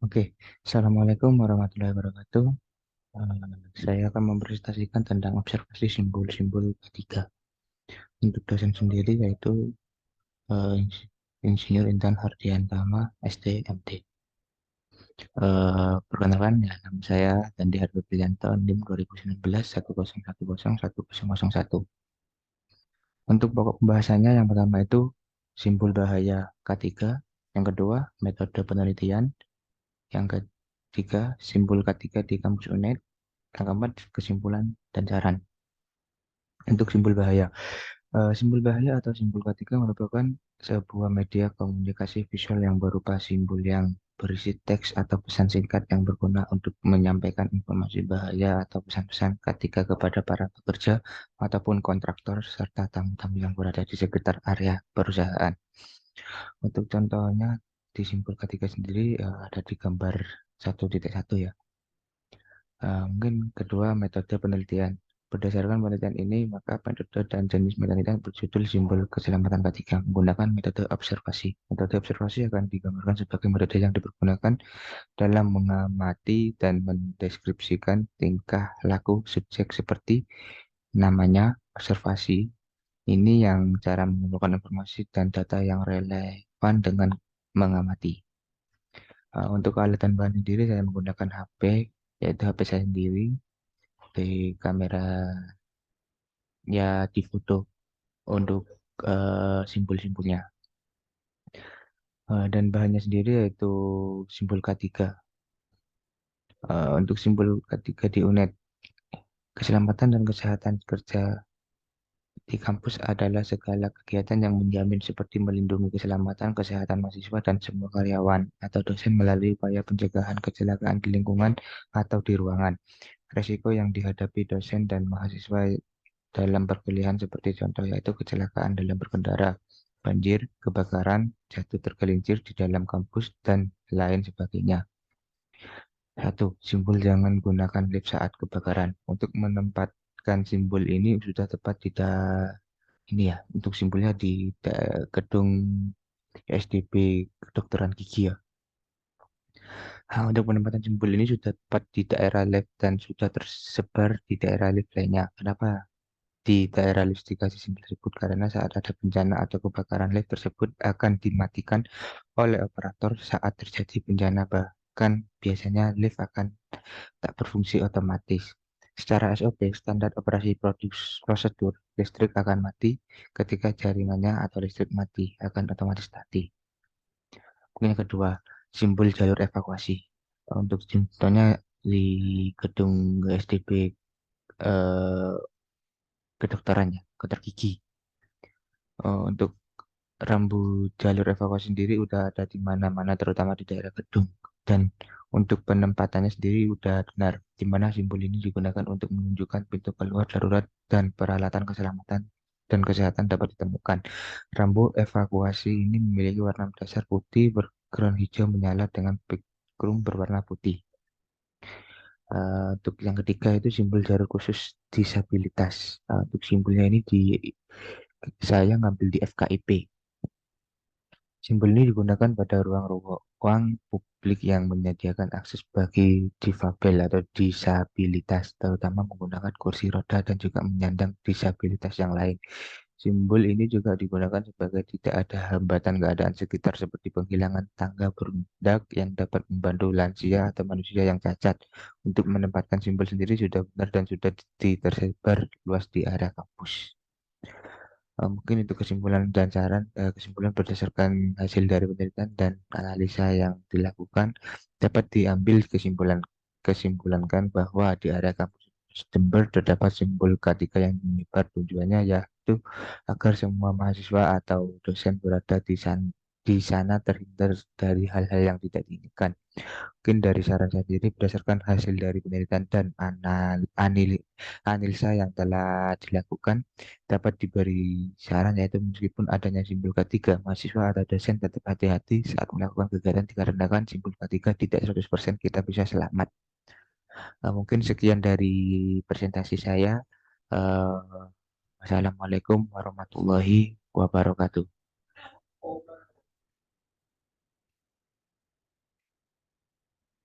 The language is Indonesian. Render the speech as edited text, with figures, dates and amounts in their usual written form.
Oke, Assalamualaikum warahmatullahi wabarakatuh. Saya akan mempresentasikan tentang observasi simbol-simbol ketiga. Untuk dosen sendiri yaitu Insinyur Intan Hardiantama, ST.MT. Perkenalkan ya, nama saya Dandi Hardo Prianto, NIM 2019 1010101. Untuk pokok pembahasannya yang pertama itu simbol bahaya K3, yang kedua metode penelitian, yang ketiga simbol K3 di kampus UNED, yang keempat kesimpulan dan saran. Untuk simbol bahaya. Simbol bahaya atau simbol ketiga merupakan sebuah media komunikasi visual yang berupa simbol yang berisi teks atau pesan singkat yang berguna untuk menyampaikan informasi bahaya atau pesan-pesan ketika kepada para pekerja ataupun kontraktor serta tamu-tamu yang berada di sekitar area perusahaan. Untuk contohnya di simbol ketiga sendiri ada di gambar 1.1 ya. Mungkin kedua, metode penelitian. Berdasarkan penelitian ini, maka metode dan jenis penelitian berjudul simbol keselamatan ketiga menggunakan metode observasi. Metode observasi akan digambarkan sebagai metode yang dipergunakan dalam mengamati dan mendeskripsikan tingkah laku subjek seperti namanya observasi. Ini yang cara mengumpulkan informasi dan data yang relevan dengan mengamati. Untuk alat dan bahan sendiri, saya menggunakan HP, yaitu HP saya sendiri di kamera ya di foto untuk simbol-simbolnya. Dan bahannya sendiri yaitu simbol K3. Untuk simbol K3 di UNED, keselamatan dan kesehatan kerja di kampus adalah segala kegiatan yang menjamin seperti melindungi keselamatan, kesehatan mahasiswa dan semua karyawan atau dosen melalui upaya pencegahan kecelakaan di lingkungan atau di ruangan. Resiko yang dihadapi dosen dan mahasiswa dalam perkuliahan seperti contoh yaitu kecelakaan dalam berkendara, banjir, kebakaran, jatuh tergelincir di dalam kampus, dan lain sebagainya. Satu, simbol jangan gunakan lift saat kebakaran. Untuk menempatkan simbol ini sudah tepat ini ya, untuk simbolnya di gedung SDB Kedokteran Gigi ya. Untuk penempatan simbol ini sudah tepat di daerah lift dan sudah tersebar di daerah lift lainnya. Kenapa di daerah lift dikasih simbol tersebut? Karena saat ada bencana atau kebakaran lift tersebut akan dimatikan oleh operator saat terjadi bencana. Bahkan biasanya lift akan tak berfungsi otomatis. Secara SOP, standar operasi prosedur, listrik akan mati ketika jaringannya atau listrik mati, akan otomatis mati. Kemudian yang kedua, simbol jalur evakuasi. Untuk contohnya di gedung SDB eh, kedokterannya, dokter gigi. Untuk rambu jalur evakuasi sendiri udah ada di mana-mana, terutama di daerah gedung. Dan untuk penempatannya sendiri udah benar, di mana simbol ini digunakan untuk menunjukkan pintu keluar darurat dan peralatan keselamatan dan kesehatan dapat ditemukan. Rambu evakuasi ini memiliki warna dasar putih berground hijau menyala dengan background berwarna putih. Untuk yang ketiga itu simbol jalur khusus disabilitas. Untuk simbolnya ini saya ngambil di FKIP. Simbol ini digunakan pada ruang publik yang menyediakan akses bagi difabel atau disabilitas, terutama menggunakan kursi roda dan juga menyandang disabilitas yang lain. Simbol ini juga digunakan sebagai tidak ada hambatan keadaan sekitar seperti penghilangan tangga berundak yang dapat membantu lansia atau manusia yang cacat. Untuk menempatkan simbol sendiri sudah benar dan sudah tersebar luas di area kampus. Mungkin itu kesimpulan dan saran. Kesimpulan berdasarkan hasil dari penelitian dan analisa yang dilakukan dapat diambil kesimpulankan bahwa di area kampus Jember terdapat simbol K3 yang menyebar, tujuannya yaitu agar semua mahasiswa atau dosen berada di sana terhindar dari hal-hal yang tidak diinginkan. Mungkin dari saran saya sendiri berdasarkan hasil dari penelitian dan analisa yang telah dilakukan dapat diberi saran yaitu meskipun adanya simbol ketiga, mahasiswa atau dosen tetap hati-hati saat melakukan kegiatan dikarenakan simbol ketiga tidak 100% kita bisa selamat. Mungkin sekian dari presentasi saya. Eh, Wassalamualaikum warahmatullahi wabarakatuh.